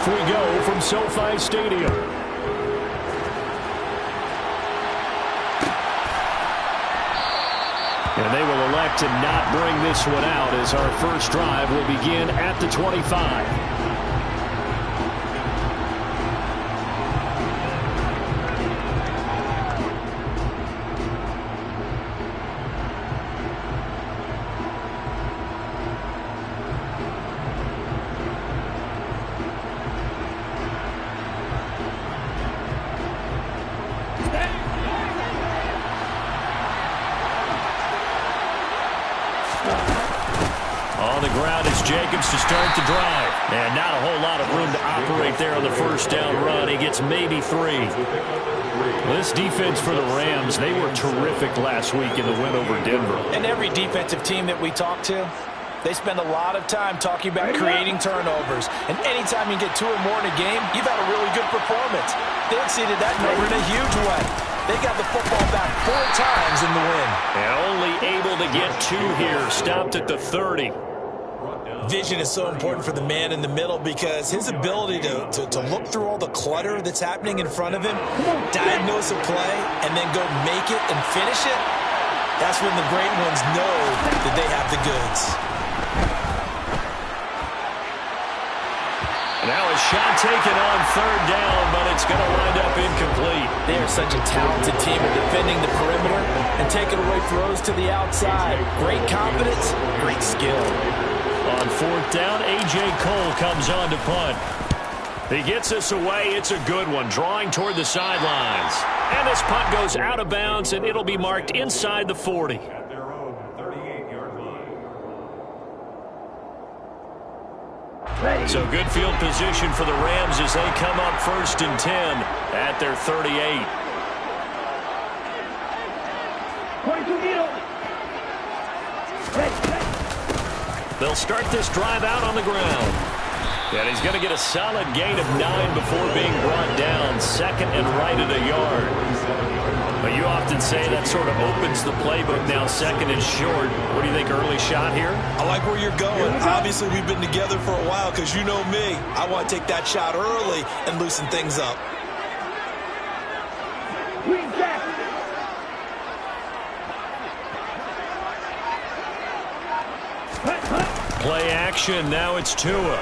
We go from SoFi Stadium. And they will elect to not bring this one out as our first drive will begin at the 25. On the ground is Jacobs to start the drive. And not a whole lot of room to operate there on the first down run. He gets maybe 3. Well, this defense for the Rams, they were terrific last week in the win over Denver. And every defensive team that we talk to, they spend a lot of time talking about creating turnovers. And anytime you get 2 or more in a game, you've had a really good performance. They exceeded that number in a huge way. They got the football back 4 times in the win. And only able to get 2 here. Stopped at the 30. Vision is so important for the man in the middle because his ability to look through all the clutter that's happening in front of him, diagnose a play, and then go make it and finish it, that's when the great ones know that they have the goods. Now a shot taken on 3rd down, but it's going to wind up incomplete. They are such a talented team at defending the perimeter and taking away throws to the outside. Great confidence, great skill. On 4th down, A.J. Cole comes on to punt. He gets us away. It's a good one, drawing toward the sidelines. And this punt goes out of bounds, and it'll be marked inside the 40. So good field position for the Rams as they come up 1st and 10 at their 38. They'll start this drive out on the ground. And he's going to get a solid gain of 9 before being brought down. 2nd and right at a yard. But you often say that sort of opens the playbook now. 2nd and short. What do you think, early shot here? I like where you're going. Obviously, we've been together for a while because you know me. I want to take that shot early and loosen things up. Play action. Now it's Tua.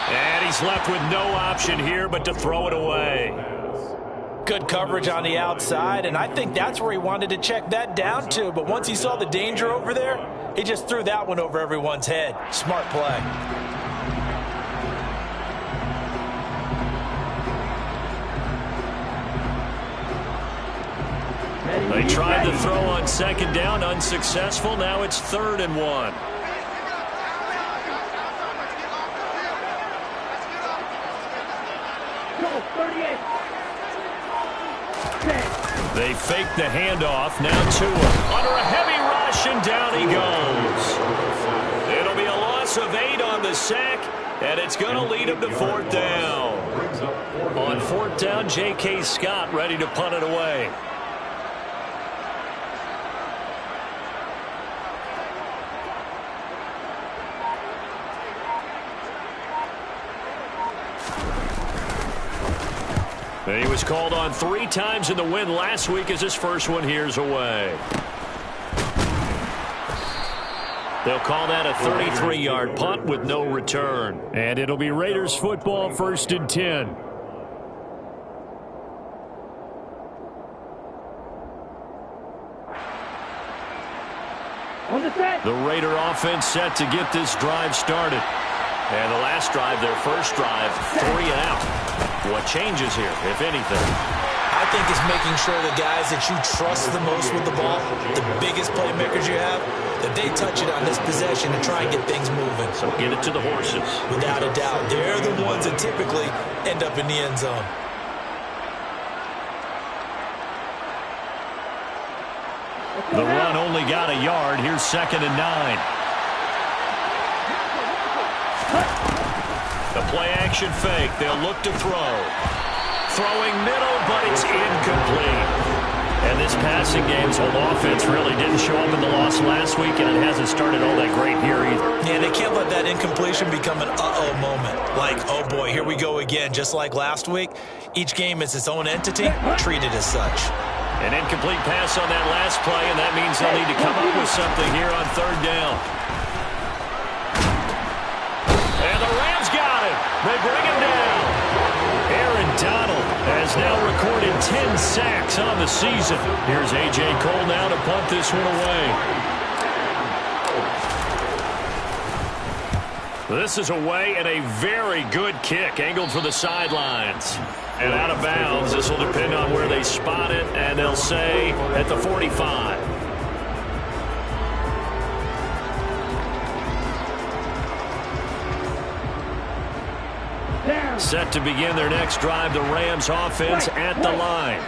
And he's left with no option here but to throw it away. Good coverage on the outside, and I think that's where he wanted to check that down to. But once he saw the danger over there, he just threw that one over everyone's head. Smart play. They tried to throw on 2nd down, unsuccessful. Now it's 3rd and 1. They fake the handoff. Now Tua under a heavy rush, and down he goes. It'll be a loss of 8 on the sack, and it's going to lead him to 4th down. On 4th down, J.K. Scott ready to punt it away. He was called on 3 times in the win last week as his first one here's away. They'll call that a 33-yard punt with no return. And it'll be Raiders football 1st and 10. The Raider offense set to get this drive started. And the last drive, their first drive, 3 and out. What changes here, if anything? I think it's making sure the guys that you trust the most with the ball, the biggest playmakers you have, that they touch it on this possession and try and get things moving. So get it to the horses. Without a doubt. They're the ones that typically end up in the end zone. The run only got a yard. Here's 2nd and 9. The play-action fake. They'll look to throw. Throwing middle, but it's incomplete. And this passing game's whole offense really didn't show up in the loss last week, and it hasn't started all that great here either. Yeah, they can't let that incompletion become an uh-oh moment. Like, oh boy, here we go again, just like last week. Each game is its own entity, treated as such. An incomplete pass on that last play, and that means they'll need to come up with something here on third down. And the Rams got it. They bring him down. Aaron Donald has now recorded 10 sacks on the season. Here's A.J. Cole now to punt this one away. This is away and a very good kick angled for the sidelines. And out of bounds. This will depend on where they spot it, and they'll say at the 45. Set to begin their next drive, the Rams offense at the line.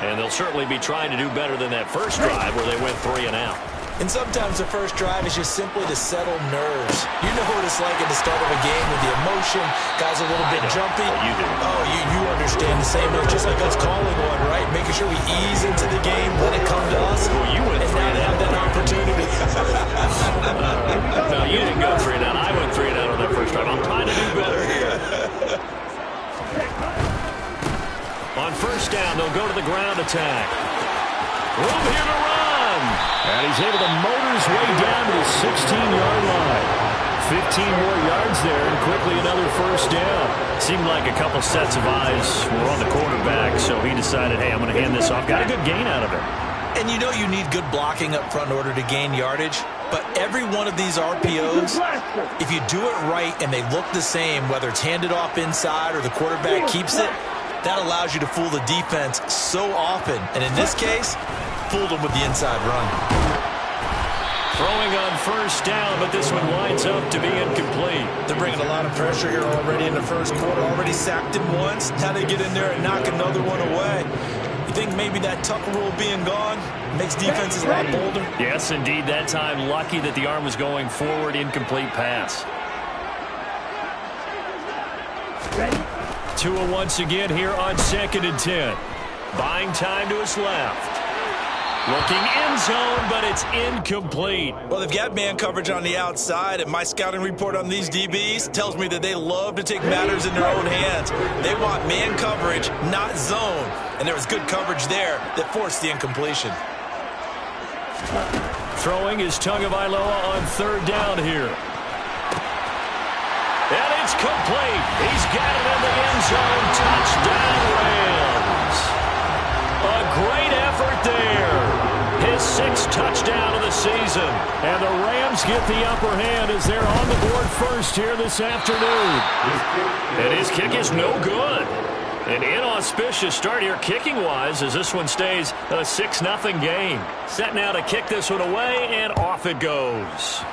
And they'll certainly be trying to do better than that first drive where they went 3 and out. And sometimes the first drive is just simply to settle nerves. You know what it's like at the start of a game with the emotion. Guys are a little bit jumpy. You do. Oh, you understand the same. It's just like us calling one, right? Making sure we ease into the game, let it come to us. Well, you went 3 and now they have that opportunity. No, you didn't go 3 and out. I went 3 and out on that first drive. I'm trying to do better here. On first down, they'll go to the ground attack. Room here to run. And he's able to motor his way down to the 16-yard line. 15 more yards there, and quickly another first down. Seemed like a couple sets of eyes were on the quarterback, so he decided, hey, I'm going to hand this off. Got a good gain out of it. And you know you need good blocking up front in order to gain yardage. But every one of these RPOs, if you do it right and they look the same, whether it's handed off inside or the quarterback keeps it, that allows you to fool the defense so often. And in this case, fooled them with the inside run. Throwing on first down, but this one winds up to be incomplete. They're bringing a lot of pressure here already in the first quarter. Already sacked him once. Now they get in there and knock another one away. You think maybe that Tucker rule being gone makes defenses a lot bolder? Yes, indeed. That time, lucky that the arm was going forward. Incomplete pass. Tua once again here on 2nd and 10. Buying time to his left. Looking end zone, but it's incomplete. Well, they've got man coverage on the outside, and my scouting report on these DBs tells me that they love to take matters in their own hands. They want man coverage, not zone. And there was good coverage there that forced the incompletion. Throwing is Tagovailoa on third down here. And it's complete. He's got it in the end zone. Touchdown, Rams. A great effort there. His 6th touchdown of the season. And the Rams get the upper hand as they're on the board first here this afternoon. And his kick is no good. An inauspicious start here kicking-wise as this one stays a 6-0 game. Set now to kick this one away, and off it goes.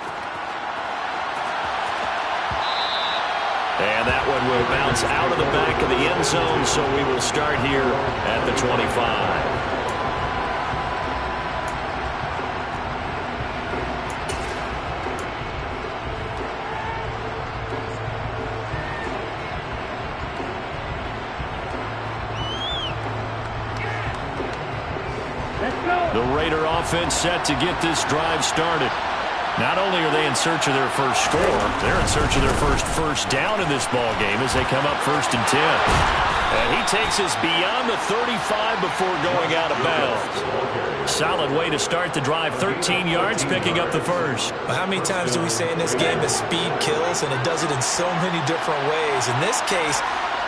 And that one will bounce out of the back of the end zone, so we will start here at the 25. The Raider offense set to get this drive started. Not only are they in search of their first score, they're in search of their first down in this ball game as they come up 1st and 10. And he takes us beyond the 35 before going out of bounds. Solid way to start the drive. 13 yards, picking up the first. But how many times do we say in this game that speed kills, and it does it in so many different ways? In this case,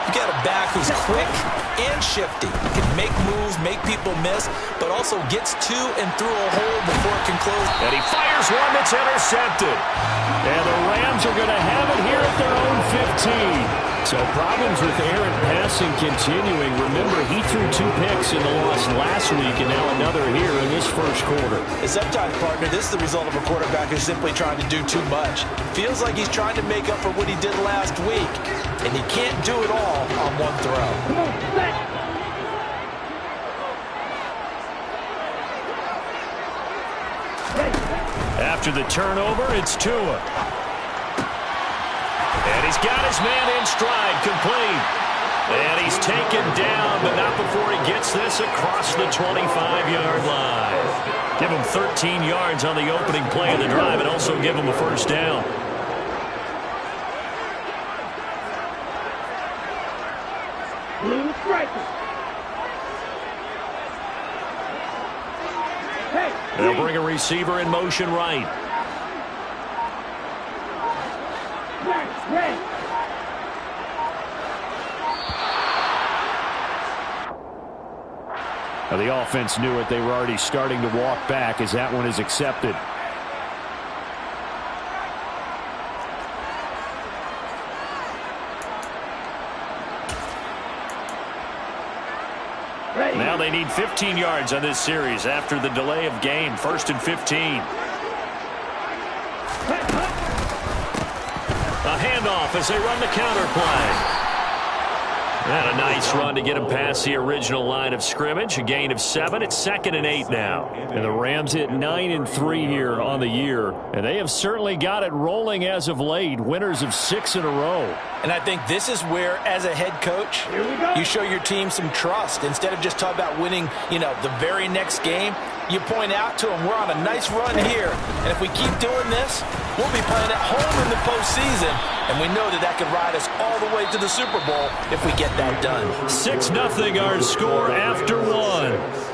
you got a back who's quick and shifty. Can make moves, make people miss, but also gets to and through a hole before it can close. And he fires one that's intercepted. And the Rams are going to have it here at their own 15. So problems with errant passing continuing. Remember, he threw 2 picks in the loss last week, and now another here in this first quarter. And sometimes, partner, this is the result of a quarterback who's simply trying to do too much. Feels like he's trying to make up for what he did last week, and he can't do it all on one throw. After the turnover, it's Tua. And he's got his man in stride, complete. And he's taken down, but not before he gets this across the 25-yard line. Give him 13 yards on the opening play of the drive and also give him a first down. They'll bring a receiver in motion right. Now the offense knew it. They were already starting to walk back as that one is accepted. Now they need 15 yards on this series after the delay of game. 1st and 15. A handoff as they run the counter play. And a nice run to get him past the original line of scrimmage. A gain of 7. It's 2nd and 8 now. And the Rams hit 9-3 here on the year. And they have certainly got it rolling as of late. Winners of 6 in a row. And I think this is where, as a head coach, you show your team some trust. Instead of just talking about winning, the very next game, you point out to them, we're on a nice run here. And if we keep doing this, we'll be playing at home in the postseason. And we know that could ride us all the way to the Super Bowl if we get that done. 6-0 our score after 1.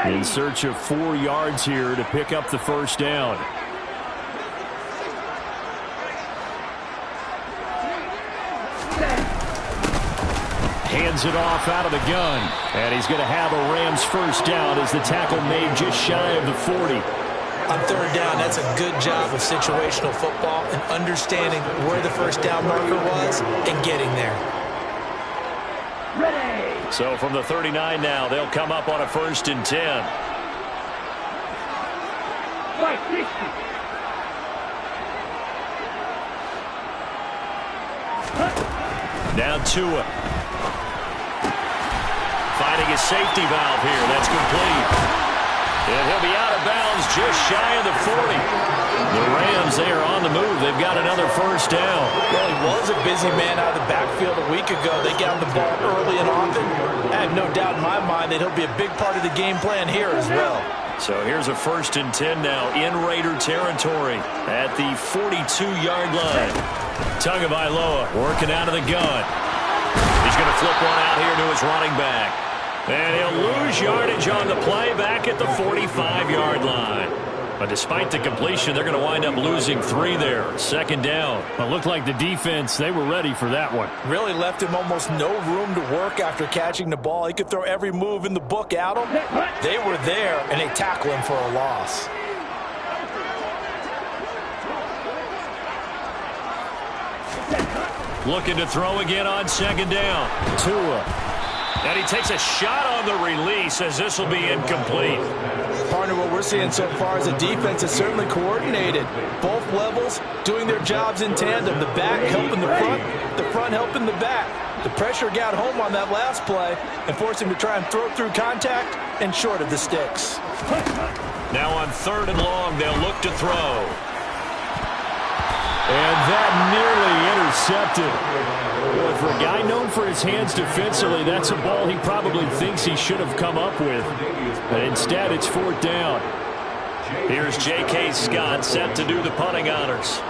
In search of 4 yards here to pick up the first down. Hands it off out of the gun. And he's going to have a Rams first down as the tackle made just shy of the 40. On 3rd down, that's a good job of situational football and understanding where the first down marker was and getting there. So from the 39 now, they'll come up on a 1st and 10. Now Tua. Finding his safety valve here. That's complete. And he'll be out of bounds just shy of the 40. The Rams, they are on the move. They've got another first down. Well, he was a busy man out of the backfield a week ago. They got him the ball early and often. I have no doubt in my mind that he'll be a big part of the game plan here as well. So here's a 1st and 10 now in Raider territory at the 42-yard line. Tagovailoa working out of the gun. He's going to flip one out here to his running back. And he'll lose yardage on the play back at the 45-yard line. But despite the completion, they're going to wind up losing 3 there. 2nd down. It looked like the defense, they were ready for that one. Really left him almost no room to work after catching the ball. He could throw every move in the book at him. They were there, and they tackle him for a loss. Looking to throw again on 2nd down. Tua. And he takes a shot on the release as this will be incomplete. Partner, what we're seeing so far is the defense is certainly coordinated. Both levels doing their jobs in tandem. The back helping the front helping the back. The pressure got home on that last play and forced him to try and throw through contact and short of the sticks. Now on 3rd and long, they'll look to throw. And that nearly intercepted. Boy, for a guy known for his hands defensively, that's a ball he probably thinks he should have come up with. But instead, it's 4th down. Here's J.K. Scott set to do the punting honors.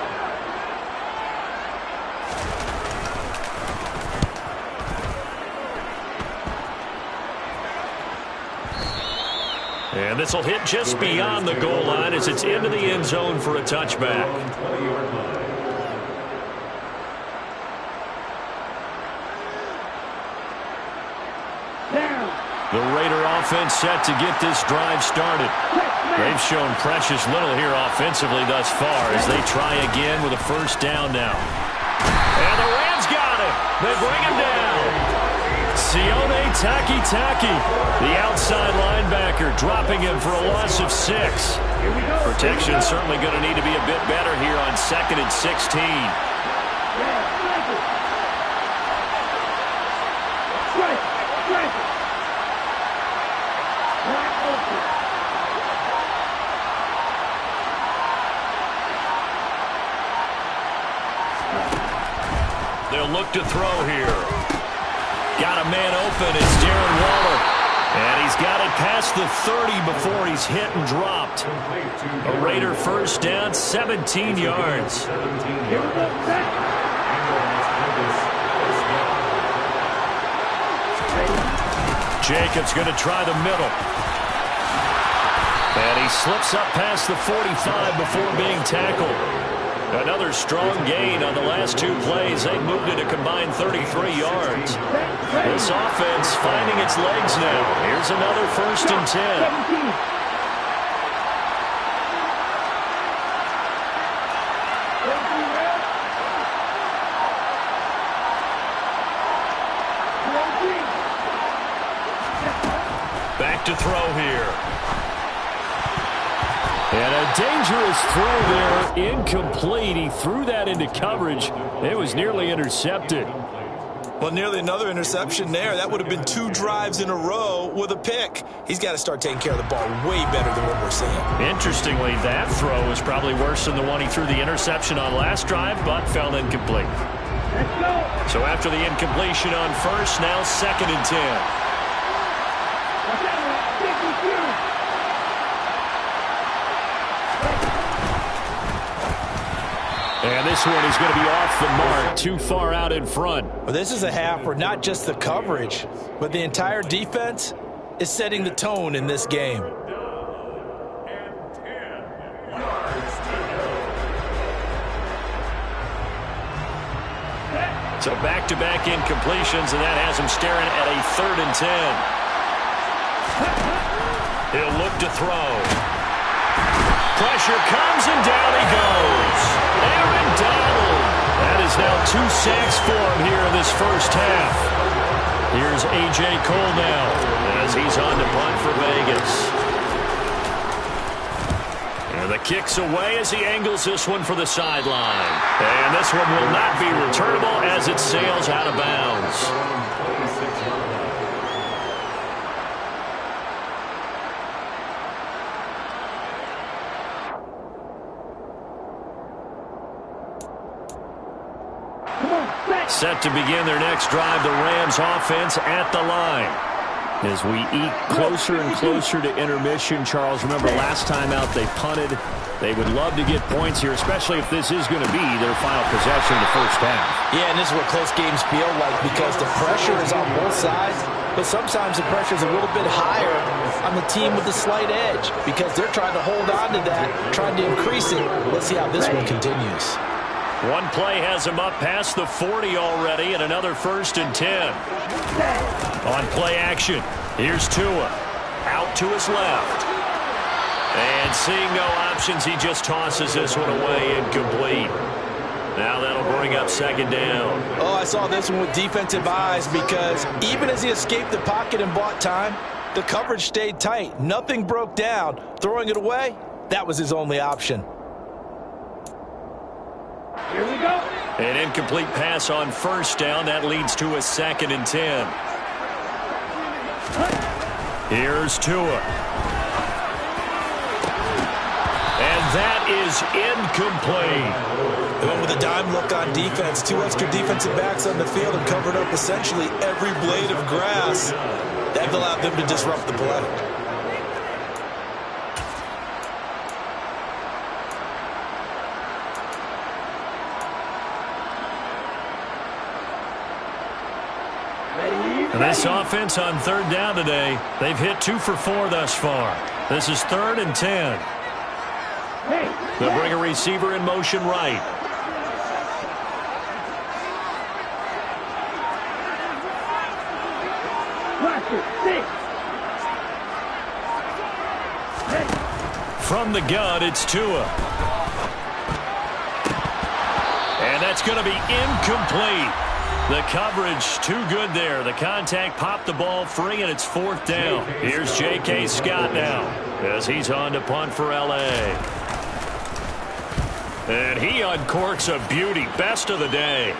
And this will hit just beyond the goal line as it's into the end zone for a touchback. The Raider offense set to get this drive started. They've shown precious little here offensively thus far as they try again with a first down now. And the Rams got it. They bring him down. Sione Takitaki, the outside linebacker, dropping him for a loss of 6. Protection certainly going to need to be a bit better here on 2nd and 16. They'll look to throw here. Got a man open. It's Darren Waller. And he's got it past the 30 before he's hit and dropped. A Raider first down, 17 yards. Jacobs going to try the middle. And he slips up past the 45 before being tackled. Another strong gain on the last two plays. They moved it a combined 33 yards. This offense finding its legs now. Here's another 1st and 10. Back to throw here. And a dangerous throw there, incomplete. He threw that into coverage. It was nearly intercepted. Well, nearly another interception there. That would have been 2 drives in a row with a pick. He's got to start taking care of the ball way better than what we're seeing. Interestingly, that throw was probably worse than the one he threw the interception on last drive, but fell incomplete. Let's go. So after the incompletion on first, now 2nd and 10. And this one is going to be off the mark, too far out in front. Well, this is a half where not just the coverage, but the entire defense is setting the tone in this game. So back-to-back incompletions, and that has him staring at a 3rd and 10. He'll look to throw. Pressure comes, and down he goes. Aaron Donald. That is now 2 sacks for him here in this first half. Here's A.J. Cole now as he's on to punt for Vegas. And the kick's away as he angles this one for the sideline. And this one will not be returnable as it sails out of bounds. Set to begin their next drive, the Rams offense at the line. As we eat closer and closer to intermission, Charles, remember last time out they punted. They would love to get points here, especially if this is going to be their final possession of the first half. Yeah, and this is what close games feel like because the pressure is on both sides, but sometimes the pressure is a little bit higher on the team with the slight edge because they're trying to hold on to that, trying to increase it. Let's see how this one continues. One play has him up past the 40 already, and another 1st and 10. On play action, here's Tua. Out to his left. And seeing no options, he just tosses this one away incomplete. Now that'll bring up 2nd down. Oh, I saw this one with defensive eyes because even as he escaped the pocket and bought time, the coverage stayed tight. Nothing broke down. Throwing it away, that was his only option. Here we go. An incomplete pass on 1st down. That leads to a 2nd and 10. Here's Tua. And that is incomplete. They went with a dime look on defense. 2 extra defensive backs on the field and covered up essentially every blade of grass. That allowed them to disrupt the play. And this offense on 3rd down today, they've hit 2 for 4 thus far. This is 3rd and 10. They'll bring a receiver in motion right. From the gun, it's Tua. And that's going to be incomplete. The coverage too good there. The contact popped the ball free, and it's 4th down. Here's J.K. Scott now as he's on to punt for L.A. And he uncorks a beauty. Best of the day.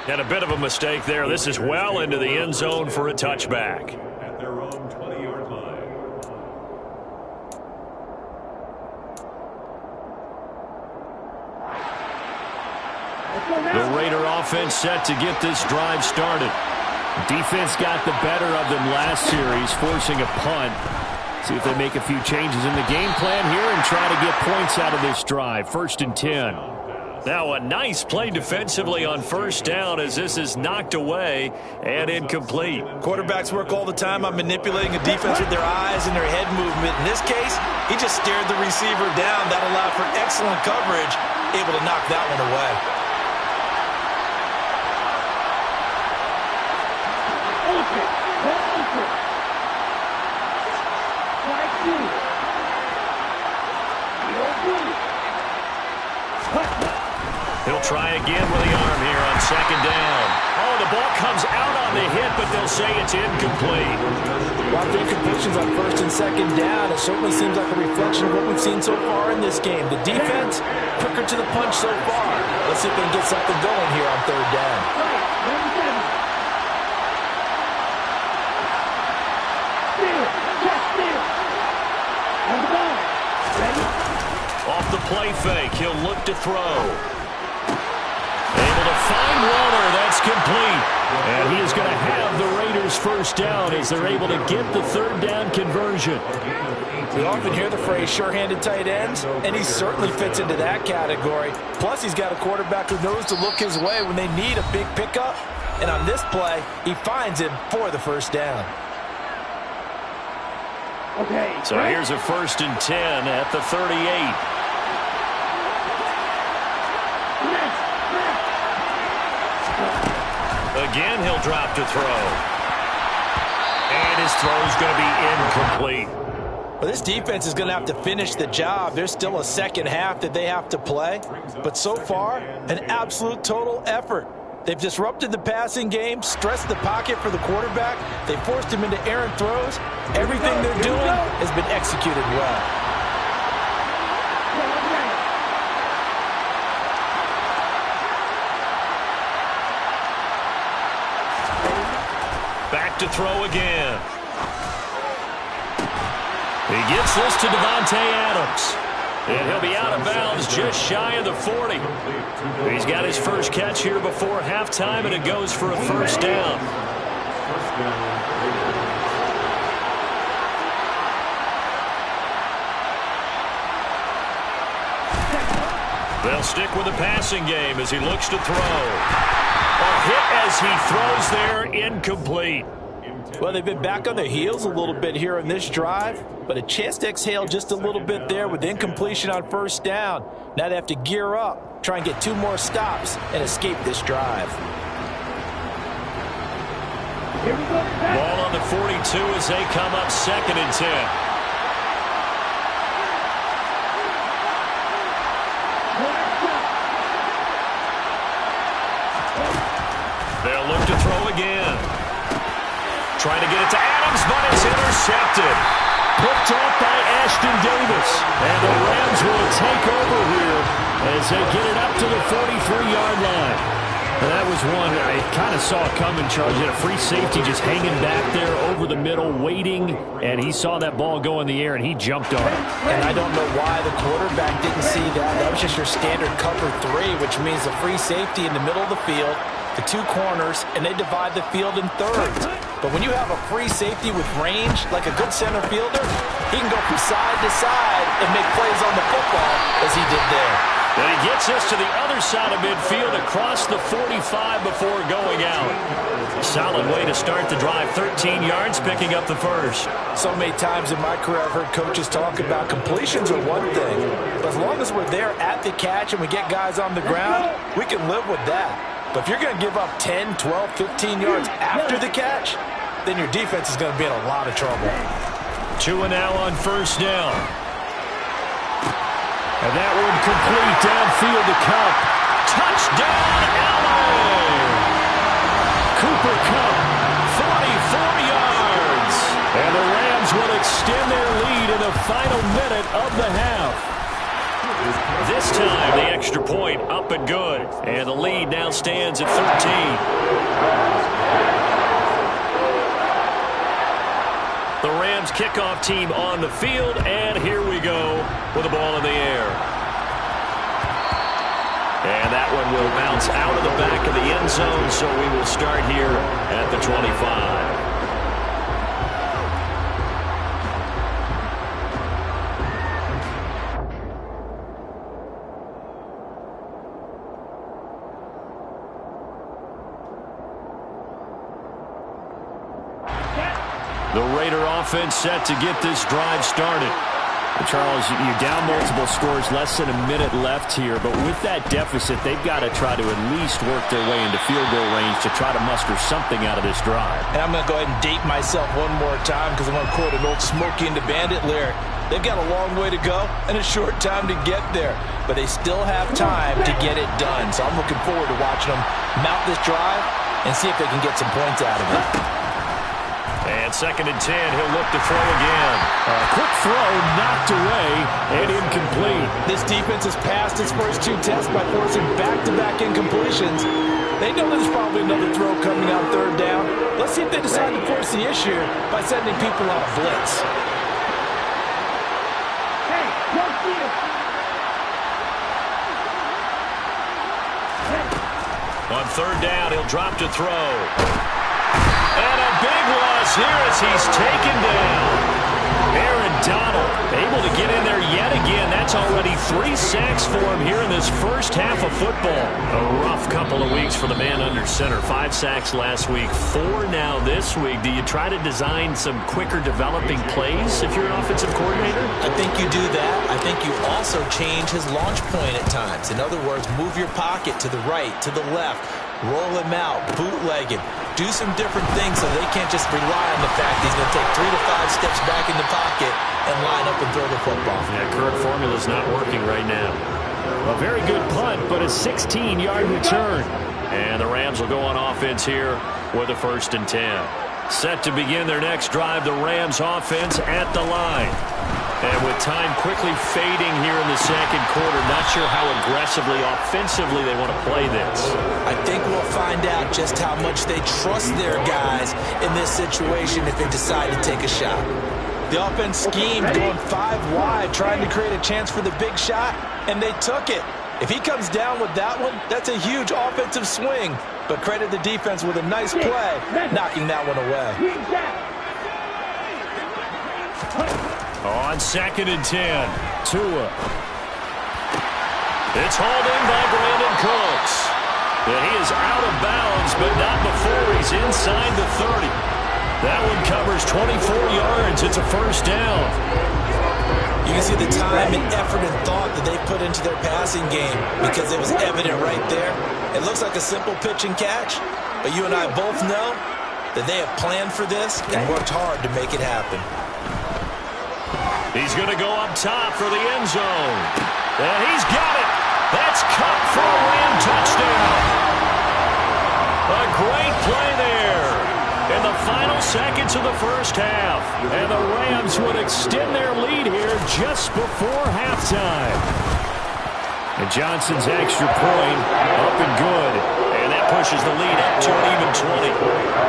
And a bit of a mistake there. This is well into the end zone for a touchback. At their own 20-yard line. The Raider offense set to get this drive started. Defense got the better of them last series, forcing a punt. See if they make a few changes in the game plan here and try to get points out of this drive. 1st and 10. Now a nice play defensively on 1st down as this is knocked away and incomplete. Quarterbacks work all the time on manipulating a defense with their eyes and their head movement. In this case, he just stared the receiver down. That allowed for excellent coverage, able to knock that one away. He'll try again with the arm here on 2nd down. Oh, the ball comes out on the hit, but they'll say it's incomplete. Lots of incompletions on 1st and 2nd down. It certainly seems like a reflection of what we've seen so far in this game. The defense, quicker to the punch so far. Let's see if they can get something going here on 3rd down. Off the play fake, he'll look to throw. Able to find Warner. That's complete. And he is going to have the Raiders 1st down as they're able to get the 3rd down conversion. We often hear the phrase sure-handed tight ends, and he certainly fits into that category. Plus, he's got a quarterback who knows to look his way when they need a big pickup. And on this play, he finds him for the 1st down. So here's a 1st and 10 at the 38. Again, he'll drop to throw. And his throw's going to be incomplete. Well, this defense is going to have to finish the job. There's still a 2nd half that they have to play. But so far, an absolute total effort. They've disrupted the passing game, stressed the pocket for the quarterback. They forced him into errant throws. Everything they're doing has been executed well. Back to throw again. He gets this to Davante Adams. And he'll be out of bounds just shy of the 40. He's got his first catch here before halftime, and it goes for a 1st down. They'll stick with the passing game as he looks to throw. A hit as he throws there, incomplete. Well, they've been back on their heels a little bit here in this drive, but a chance to exhale just a little bit there with incompletion on 1st down. Now they have to gear up, try and get 2 more stops, and escape this drive. Ball on the 42 as they come up 2nd and 10. They'll look to throw again. Trying to get it to Adams, but it's intercepted. Picked off by Ashton Davis. And the Rams will take over here as they get it up to the 43-yard line. And that was one I kind of saw coming, Charles. He had a free safety just hanging back there over the middle, waiting, and he saw that ball go in the air, and he jumped on it. And I don't know why the quarterback didn't see that. That was just your standard cover 3, which means a free safety in the middle of the field, the 2 corners, and they divide the field in thirds. But when you have a free safety with range, like a good center fielder, he can go from side to side and make plays on the football as he did there. And he gets us to the other side of midfield across the 45 before going out. Solid way to start the drive. 13 yards, picking up the first. So many times in my career I've heard coaches talk about completions are one thing. But as long as we're there at the catch and we get guys on the ground, we can live with that. But if you're going to give up 10, 12, 15 yards after the catch, then your defense is going to be in a lot of trouble. 2 and now on 1st down. And that one complete downfield to Kupp. Touchdown, Allen! Cooper Kupp, 44 yards. and the Rams will extend their lead in the final minute of the half. This time, the extra point up and good. And the lead now stands at 13. The Rams kickoff team on the field, and here we go with the ball in the air. And that one and will bounce out of the back of the end zone, so we will start here at the 25. The Raider offense set to get this drive started. And Charles, you're down multiple scores, less than a minute left here. But with that deficit, they've got to try to at least work their way into field goal range to try to muster something out of this drive. And I'm going to go ahead and date myself one more time because I'm going to quote an old Smokey and the Bandit lyric. They've got a long way to go and a short time to get there. But they still have time to get it done. So I'm looking forward to watching them mount this drive and see if they can get some points out of it. And 2nd and 10, he'll look to throw again. A quick throw knocked away and incomplete. This defense has passed its first 2 tests by forcing back-to-back incompletions. They know there's probably another throw coming on 3rd down. Let's see if they decide to force the issue by sending people on a blitz. On 3rd down, he'll drop to throw. And a big loss here as he's taken down. Aaron Donald able to get in there yet again. That's already 3 sacks for him here in this first half of football. A rough couple of weeks for the man under center. 5 sacks last week, 4 now this week. Do you try to design some quicker developing plays if you're an offensive coordinator? I think you do that. I think you also change his launch point at times. In other words, move your pocket to the right, to the left. Roll him out, bootleg him. Do some different things so they can't just rely on the fact he's going to take 3 to 5 steps back in the pocket and line up and throw the football. Yeah, current formula's not working right now. A very good punt, but a 16-yard return. And the Rams will go on offense here with a 1st and 10. Set to begin their next drive, the Rams offense at the line. And with time quickly fading here in the 2nd quarter, not sure how aggressively, offensively they want to play this. I think we'll find out just how much they trust their guys in this situation if they decide to take a shot. The offense schemed going 5 wide, trying to create a chance for the big shot, and they took it. If he comes down with that one, that's a huge offensive swing. But credit the defense with a nice play, knocking that one away. On 2nd and 10, Tua. It's hauled in by Brandon Cooks. And he is out of bounds, but not before he's inside the 30. That one covers 24 yards. It's a 1st down. You can see the time and effort and thought that they put into their passing game because it was evident right there. It looks like a simple pitch and catch, but you and I both know that they have planned for this and worked hard to make it happen. He's going to go up top for the end zone. And he's got it. That's caught for a Ram touchdown. A great play there in the final seconds of the first half. And the Rams would extend their lead here just before halftime. And Johnson's extra point up and good. And that pushes the lead up to an even 20.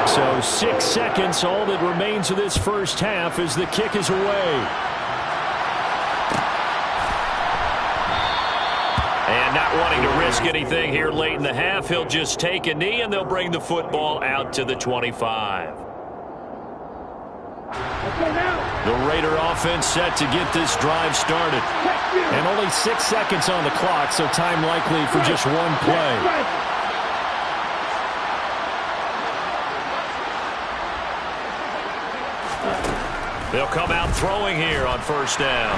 So 6 seconds, all that remains of this first half as the kick is away. And not wanting to risk anything here late in the half, he'll just take a knee and they'll bring the football out to the 25. The Raider offense set to get this drive started. And only 6 seconds on the clock, so time likely for just one play. They'll come out throwing here on 1st down.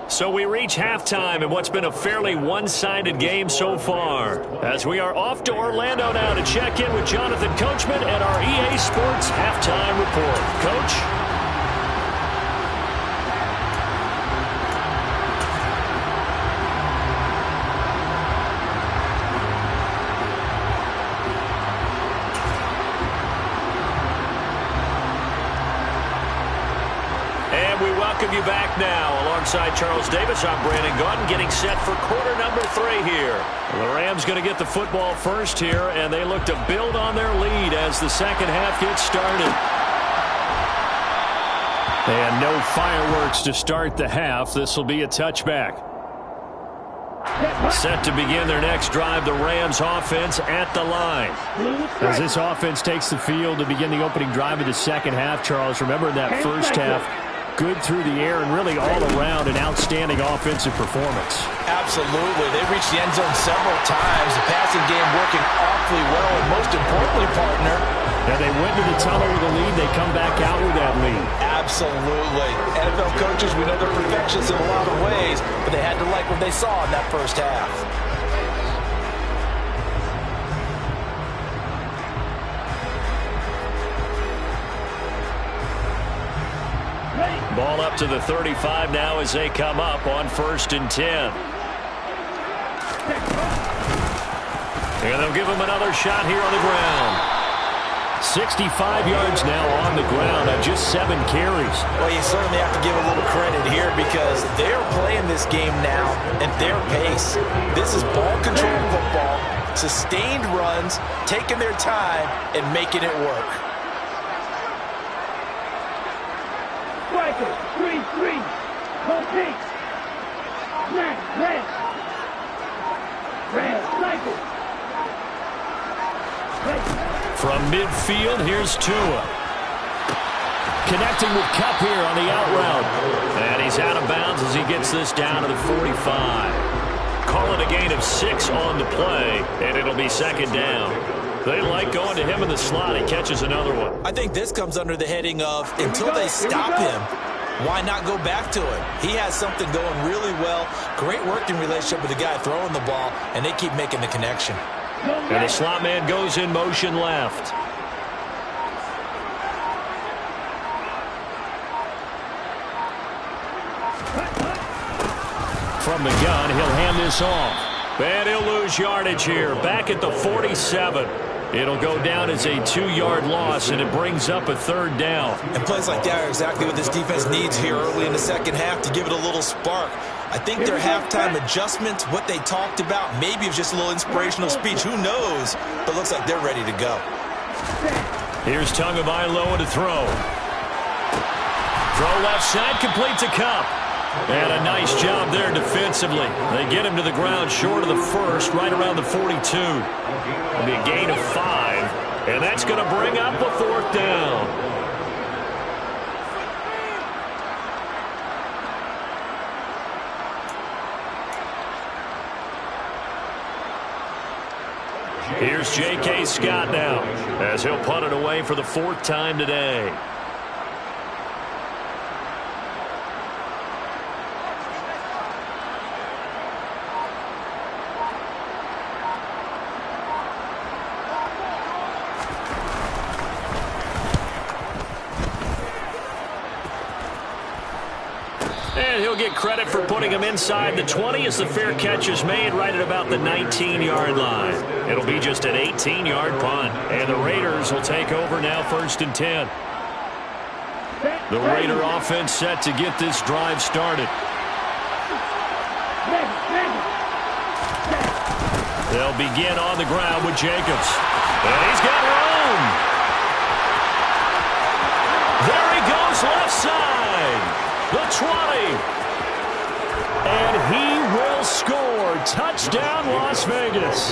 So we reach halftime in what's been a fairly one-sided game so far. As we are off to Orlando now to check in with Jonathan Coachman and our EA Sports Halftime Report. Coach? Welcome you back now. Alongside Charles Davis, I'm Brandon Gaudin, getting set for quarter number 3 here. The Rams going to get the football first here, and they look to build on their lead as the second half gets started. And no fireworks to start the half. This will be a touchback. Set to begin their next drive, the Rams offense at the line. As this offense takes the field to begin the opening drive of the second half, Charles, remember in that first half, good through the air and really all around an outstanding offensive performance. Absolutely. They reached the end zone several times. The passing game working awfully well, and most importantly, partner, and they went to the tunnel with a lead. They come back out with that lead. Absolutely. NFL coaches, we know they're perfectionists in a lot of ways, but they had to like what they saw in that first half. Ball up to the 35 now as they come up on 1st and 10. And they'll give him another shot here on the ground. 65 yards now on the ground on just 7 carries. Well, you certainly have to give a little credit here because they're playing this game now at their pace. This is ball control football, sustained runs, taking their time, and making it work. Striker, 3-3, complete. Snap, red, cycle. From midfield, here's Tua. Connecting with Kupp here on the out route. And he's out of bounds as he gets this down to the 45. Call it a gain of 6 on the play, and it'll be second down. They like going to him in the slot. He catches another one. I think this comes under the heading of until they stop him, why not go back to it? He has something going really well. Great working relationship with the guy throwing the ball, and they keep making the connection. And the slot man goes in motion left. From the gun, he'll hand this off. And he'll lose yardage here. Back at the 47. It'll go down as a 2-yard loss, and it brings up a 3rd down. And plays like that are exactly what this defense needs here early in the second half to give it a little spark. I think their halftime adjustments, what they talked about, maybe it was just a little inspirational speech. Who knows? But looks like they're ready to go. Here's Tagovailoa to throw. Throw left side, complete to Kupp. And a nice job there defensively. They get him to the ground short of the first, right around the 42. It'll be a gain of 5, and that's going to bring up a 4th down. Here's J.K. Scott now, as he'll punt it away for the 4th time today. And he'll get credit for putting him inside the 20 as the fair catch is made right at about the 19-yard line. It'll be just an 18-yard punt. And the Raiders will take over now 1st and 10. The Raider offense set to get this drive started. They'll begin on the ground with Jacobs. And he's got room. There he goes left side. The 20. And he will score. Touchdown, Las Vegas.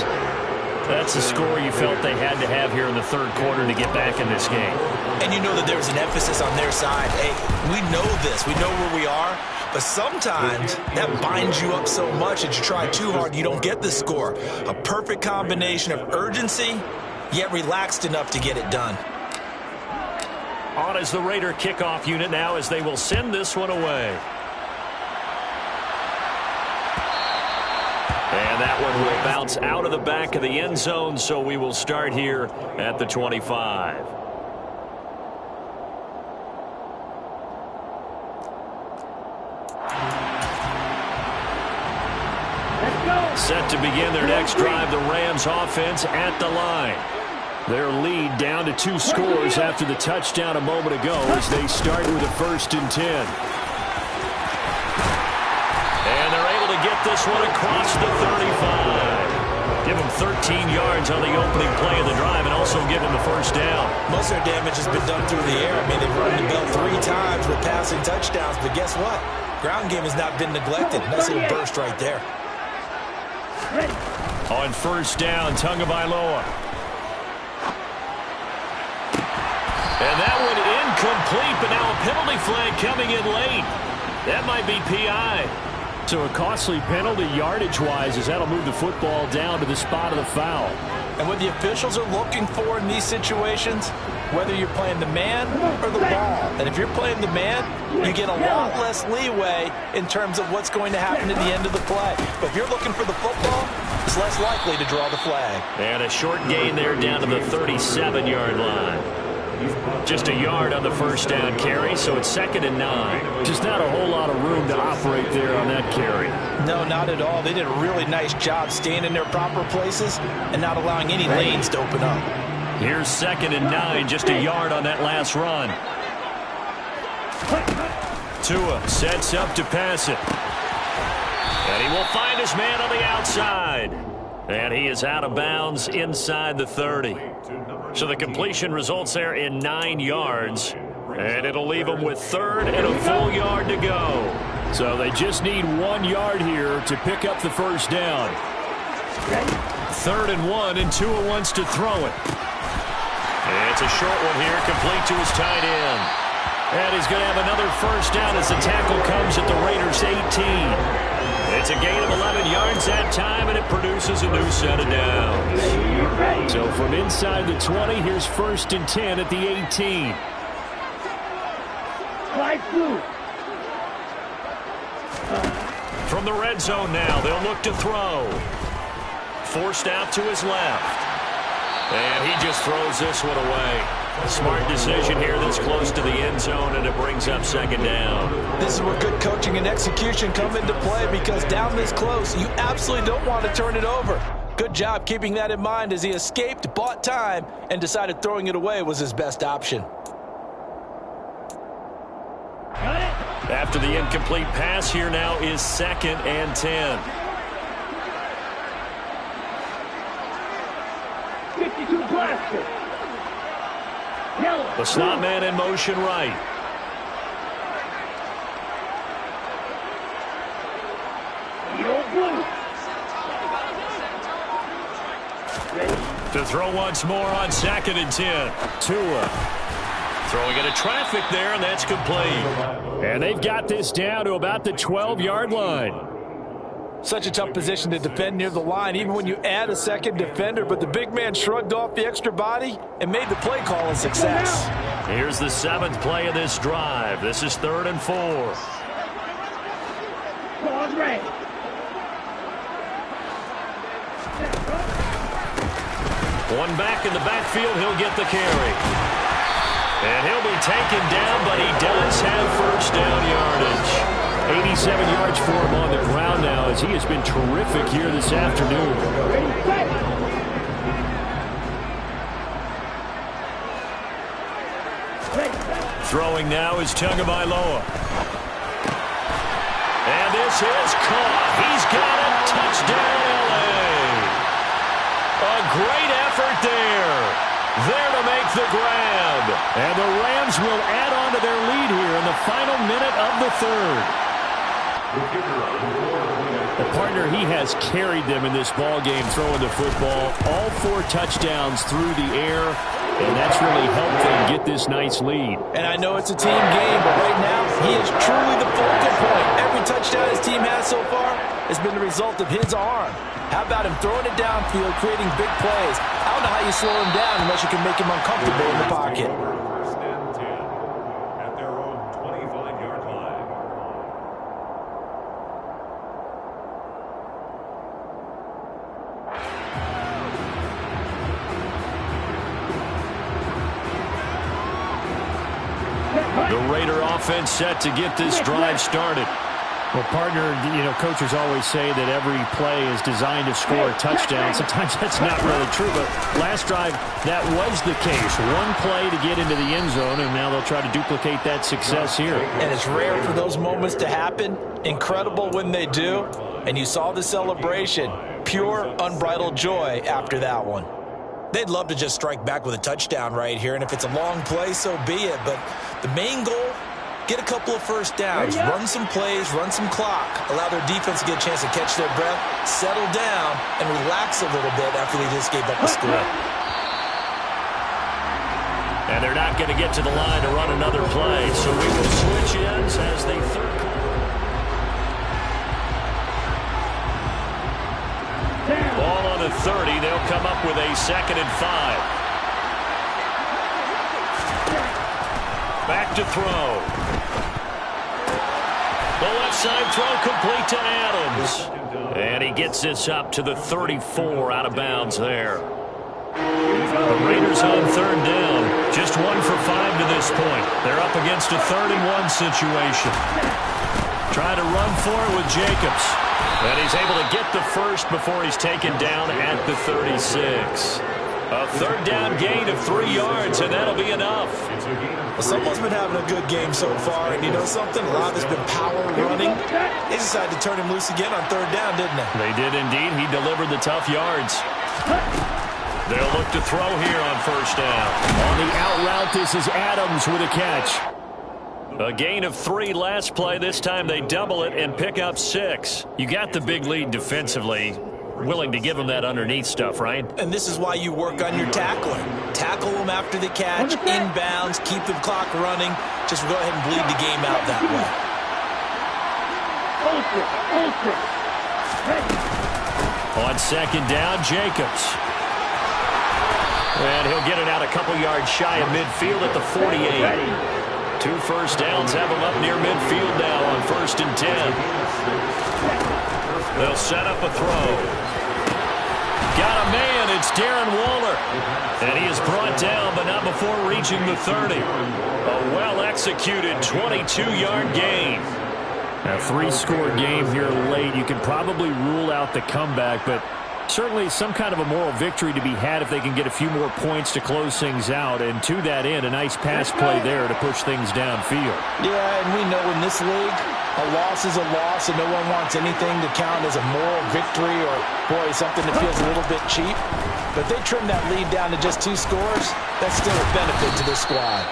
That's the score you felt they had to have here in the 3rd quarter to get back in this game. And you know that there's an emphasis on their side. Hey, we know this. We know where we are. But sometimes that binds you up so much that you try too hard, you don't get the score. A perfect combination of urgency, yet relaxed enough to get it done. On is the Raider kickoff unit now as they will send this one away. And that one will bounce out of the back of the end zone, so we will start here at the 25. Set to begin their next drive, the Rams offense at the line. Their lead down to 2 scores after the touchdown a moment ago as they start with a 1st and 10. And they're able to get this one across the 35. Give them 13 yards on the opening play of the drive and also give them the first down. Most of their damage has been done through the air. I mean, they've run the bell 3 times with passing touchdowns, but guess what? Ground game has not been neglected. Nice little burst right there. On first down, Tagovailoa. And that one incomplete, but now a penalty flag coming in late. That might be PI. So a costly penalty yardage-wise as that'll move the football down to the spot of the foul. And what the officials are looking for in these situations, whether you're playing the man or the ball. And if you're playing the man, you get a lot less leeway in terms of what's going to happen at the end of the play. But if you're looking for the football, it's less likely to draw the flag. And a short gain there down to the 37-yard line. Just a yard on the first down carry, so it's 2nd and 9. Just not a whole lot of room to operate there on that carry. No, not at all. They did a really nice job staying in their proper places and not allowing any lanes to open up. Here's 2nd and 9, just a yard on that last run. Tua sets up to pass it. And he will find his man on the outside. And he is out of bounds inside the 30. So the completion results there in 9 yards. And it'll leave them with 3rd and a full yard to go. So they just need 1 yard here to pick up the first down. 3rd and 1, and Tua wants to throw it. And it's a short one here, complete to his tight end. And he's going to have another first down as the tackle comes at the Raiders' 18. It's a gain of 11 yards that time, and it produces a new set of downs. So from inside the 20, here's 1st and 10 at the 18. From the red zone now, they'll look to throw. Forced out to his left. And he just throws this one away. Smart decision here this close to the end zone, and it brings up 2nd down. This is where good coaching and execution come into play, because down this close, you absolutely don't want to turn it over. Good job keeping that in mind as he escaped, bought time, and decided throwing it away was his best option. After the incomplete pass, here now is 2nd and 10. 52 blaster. The slot man in motion right. To throw once more on 2nd and 10. Tua throwing into traffic there, and that's complete. And they've got this down to about the 12-yard line. Such a tough position to defend near the line, even when you add a second defender, but the big man shrugged off the extra body and made the play call a success. Here's the 7th play of this drive. This is 3rd and 4. One back in the backfield, he'll get the carry. And he'll be taken down, but he does have first down yardage. 87 yards for him on the ground now, as he has been terrific here this afternoon. Throwing now is Tagovailoa. And this is caught. He's got it. Touchdown, L.A. A great effort there. There to make the grab. And the Rams will add on to their lead here in the final minute of the 3rd. The partner, he has carried them in this ball game throwing the football. All 4 touchdowns through the air, and that's really helped them get this nice lead. And I know it's a team game, but right now he is truly the focal point. Every touchdown his team has so far has been the result of his arm. How about him throwing it downfield, creating big plays? I don't know how you slow him down unless you can make him uncomfortable in the pocket. The Raider offense set to get this drive started. Well, partner, coaches always say that every play is designed to score a touchdown. Sometimes that's not really true, but last drive, that was the case. One play to get into the end zone, and now they'll try to duplicate that success here. And it's rare for those moments to happen. Incredible when they do. And you saw the celebration. pure, unbridled joy after that one. They'd love to just strike back with a touchdown right here, and if it's a long play, so be it. But the main goal, get a couple of first downs, run some plays, run some clock, allow their defense to get a chance to catch their breath, settle down, and relax a little bit after they just gave up a score. And they're not going to get to the line to run another play, so we will switch ends as they third. Ball on the 30. They'll come up with a 2nd and 5. Back to throw. The left side throw complete to Adams. And he gets this up to the 34 out of bounds there. The Raiders on 3rd down. Just 1 for 5 to this point. They're up against a 3rd and 1 situation. Trying to run for it with Jacobs. And he's able to get the first before he's taken down at the 36. A 3rd down gain of 3 yards, and that'll be enough. Well, someone's been having a good game so far, and you know something? A lot of it's been power running. They decided to turn him loose again on 3rd down, didn't they? They did indeed. He delivered the tough yards. They'll look to throw here on 1st down. On the out route, this is Adams with a catch. A gain of 3 last play. This time they double it and pick up 6. You got the big lead defensively. Willing to give them that underneath stuff, right? And this is why you work on your tackling. Tackle them after the catch, inbounds, keep the clock running. Just go ahead and bleed the game out that way. On 2nd down, Jacobs. And he'll get it out a couple yards shy of midfield at the 48. 2 first downs have him up near midfield now on 1st and 10. They'll set up a throw. Got a man. It's Darren Waller. And he is brought down, but not before reaching the 30. A well-executed 22-yard gain. A 3-score game here late. You can probably rule out the comeback, but certainly some kind of a moral victory to be had if they can get a few more points to close things out. And to that end, a nice pass play there to push things downfield. Yeah, and we know in this league, a loss is a loss, and no one wants anything to count as a moral victory or, boy, something that feels a little bit cheap. But they trim that lead down to just 2 scores. That's still a benefit to this squad.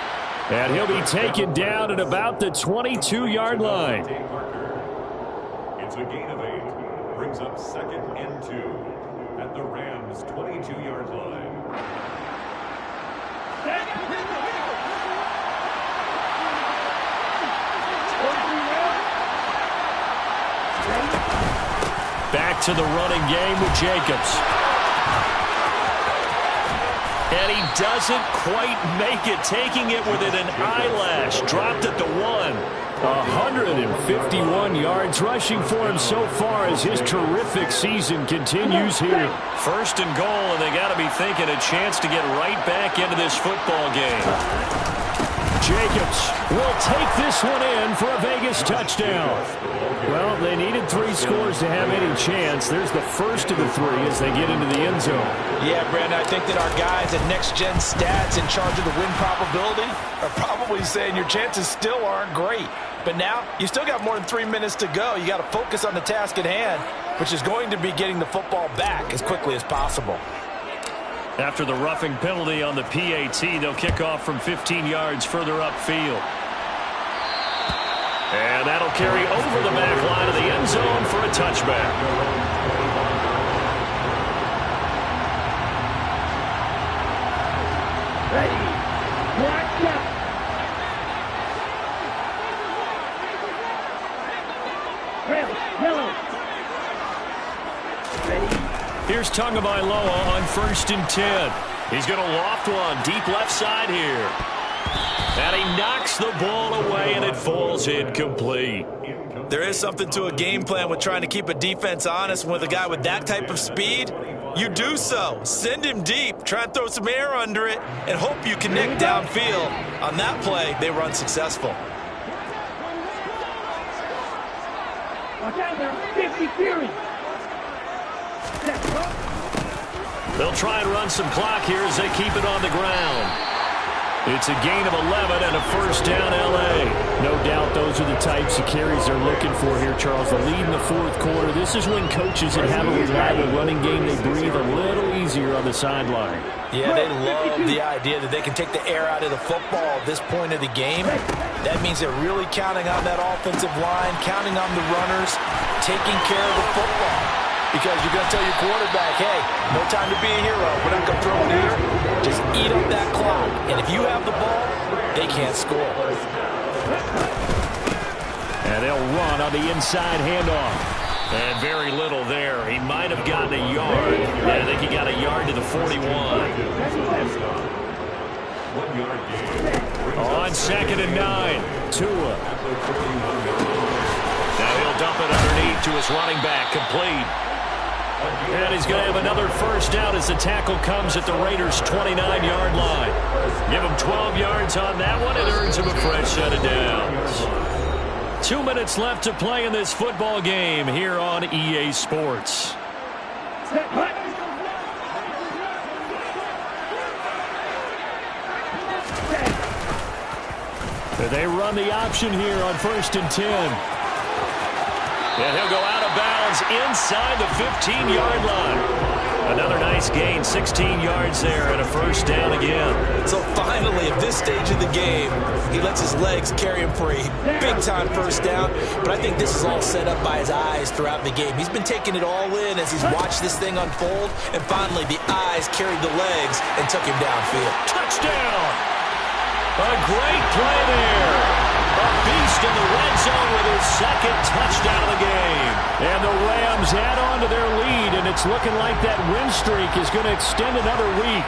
And he'll be taken down at about the 22-yard line. It's a gain of 8. Brings up 2nd and 2 at the Rams' 22-yard line. Back to the running game with Jacobs. And he doesn't quite make it, taking it within an eyelash. Dropped at the 1. 151 yards rushing for him so far as his terrific season continues here. 1st and goal, and they got to be thinking a chance to get right back into this football game. Jacobs will take this one in for a Vegas touchdown. Well, they needed 3 scores to have any chance. There's the first of the 3 as they get into the end zone. Yeah, Brandon, I think that our guys at Next Gen Stats in charge of the win probability are probably saying your chances still aren't great. But now, you still got more than 3 minutes to go. You got to focus on the task at hand, which is going to be getting the football back as quickly as possible. After the roughing penalty on the PAT, they'll kick off from 15 yards further upfield. And that'll carry over the back line of the end zone for a touchback. Ready. Watch out. Yellow. Ready. Here's Tagovailoa on 1st and 10. He's going to loft one deep left side here. And he knocks the ball away, and it falls incomplete. There is something to a game plan with trying to keep a defense honest. With a guy with that type of speed, you do so. Send him deep, try and throw some air under it, and hope you connect downfield. On that play, they were unsuccessful. Watch out now. 50 Fury. They'll try and run some clock here as they keep it on the ground. It's a gain of 11 and a first down, L.A. No doubt those are the types of carries they're looking for here, Charles. The lead in the fourth quarter. This is when coaches that have a reliable running game, they breathe a little easier on the sideline. Yeah, they love the idea that they can take the air out of the football at this point of the game. That means they're really counting on that offensive line, counting on the runners, taking care of the football. Because you're going to tell your quarterback, hey, no time to be a hero. We're not going to throw it here. Just eat up that clock. And if you have the ball, they can't score. And they'll run on the inside handoff. And very little there. He might have gotten a yard. I think he got a yard to the 41. 1 yard gain. On 2nd and 9, Tua. Now he'll dump it underneath to his running back, complete. And he's going to have another first down as the tackle comes at the Raiders' 29-yard line. Give him 12 yards on that one. It earns him a fresh set of downs. 2 minutes left to play in this football game here on EA Sports. They run the option here on 1st and 10. And he'll go out of bounds inside the 15-yard line. Another nice gain, 16 yards there, and a first down again. So finally, at this stage of the game, he lets his legs carry him for a big-time first down. But I think this is all set up by his eyes throughout the game. He's been taking it all in as he's watched this thing unfold. And finally, the eyes carried the legs and took him downfield. Touchdown! A great play there. A beast in the red zone with his second touchdown of the game. And the Rams add on to their lead, and it's looking like that win streak is going to extend another week.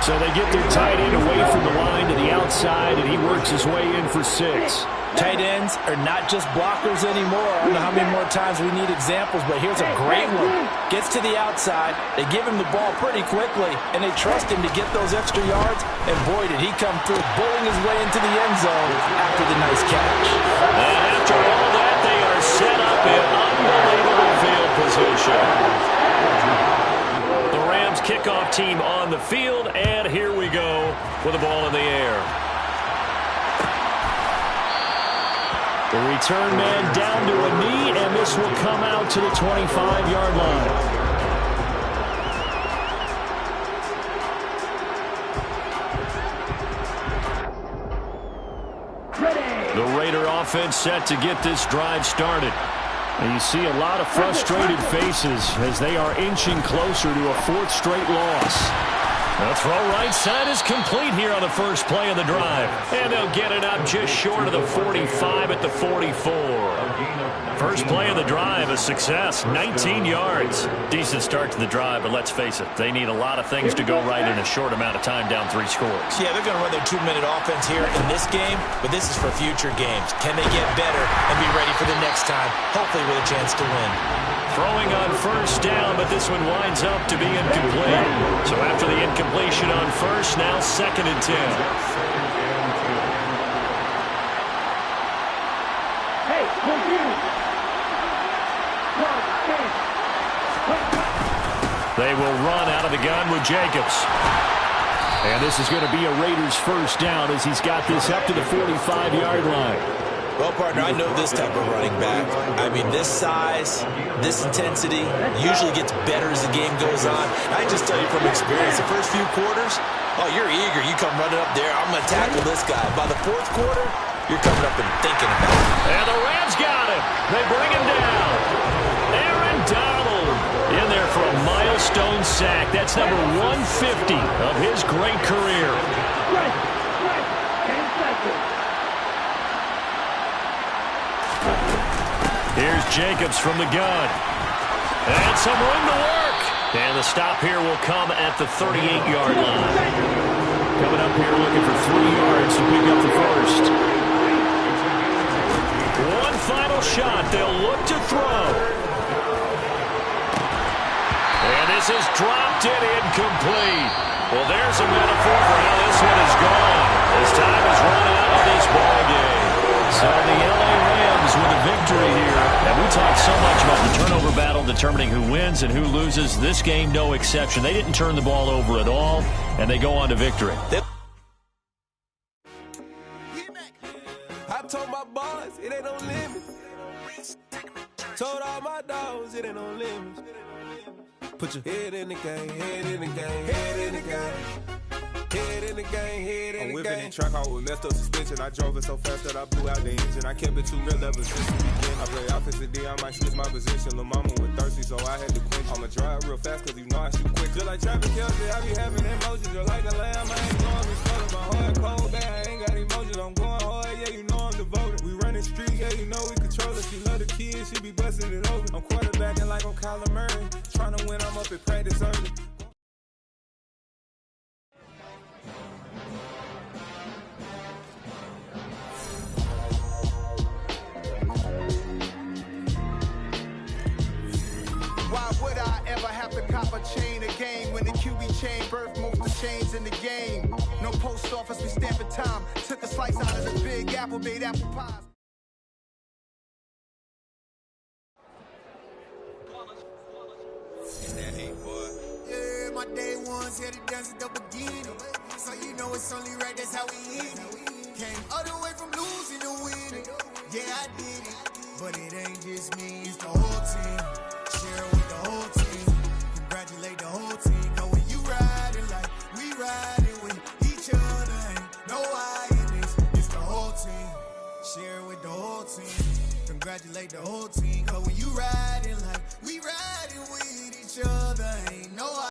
So they get their tight end away from the line to the outside, and he works his way in for 6. Tight ends are not just blockers anymore. I don't know how many more times we need examples, but here's a great one. Gets to the outside, they give him the ball pretty quickly, and they trust him to get those extra yards, and boy, did he come through, bowling his way into the end zone after the nice catch. And after all that, they are set up in unbelievable field position. The Rams kickoff team on the field, and here we go with the ball in the air. The return man down to a knee, and this will come out to the 25-yard line. The Raider offense set to get this drive started. And you see a lot of frustrated faces as they are inching closer to a 4th straight loss. The throw right side is complete here on the first play of the drive. And they'll get it up just short of the 45 at the 44. First play of the drive, a success, 19 yards. Decent start to the drive, but let's face it, they need a lot of things to go right in a short amount of time down 3 scores. Yeah, they're going to run their 2-minute offense here in this game, but this is for future games. Can they get better and be ready for the next time, hopefully with a chance to win? Throwing on first down, but this one winds up to be incomplete. So after the incompletion on first, now 2nd and 10. Hey, They will run out of the gun with Jacobs. And this is going to be a Raiders first down as he's got this up to the 45-yard line. Well, partner, I know this type of running back. I mean, this size, this intensity usually gets better as the game goes on. I just tell you from experience, the first few quarters, oh, you're eager. You come running up there. I'm going to tackle this guy. By the 4th quarter, you're coming up and thinking about it. And the Rams got him. They bring him down. Aaron Donald in there for a milestone sack. That's number 150 of his great career. Right, 10 seconds. Here's Jacobs from the gun. And some room to work. And the stop here will come at the 38-yard line. Coming up here looking for 3 yards to pick up the first. One final shot. They'll look to throw. And this is dropped in incomplete. Well, there's a metaphor for how this one is gone. As time has run out of this ball game. So the LA Rams with a victory here. And we talked so much about the turnover battle determining who wins and who loses. This game, no exception. They didn't turn the ball over at all, and they go on to victory. Told all my dogs it ain't no limits. Put your head in the game, head in the game, head in the game. Head in the game, head in the game. I'm whipping in track, I was messed up suspension. I drove it so fast that I blew out the engine. I kept it too real ever since the beginning. I play offensive D, I might switch my position. Lil' mama was thirsty, so I had to quench. I'ma drive real fast, cause you know I shoot quick. Just like Travis Kelce, I be having emotions. Just like the lamb, I ain't going to slow. My heart cold, bad, I ain't got emotions. I'm going hard, yeah, you know I'm devoted. We running street, yeah, you know we control it. She love the kids, she be busting it over. I'm quarterbacking like I'm Kyler Murray. Trying to win, I'm up at practice early. Why would I ever have to cop a chain again when the QB chain birthed most of the chains in the game? No post office, we stamping time. Took a slice out of the big apple, made apple pies. Yeah, my day ones had it dance at the beginning. So you know it's only right, that's how we hit it. Came all the way from losing to winning. Yeah, I did it. But it ain't just me, it's the whole team. Share it with the whole team. Congratulate the whole team. Cause when you riding like we riding with each other, ain't no I in this. It's the whole team. Share it with the whole team. Congratulate the whole team. Cause when you riding like we riding with each other, ain't no I.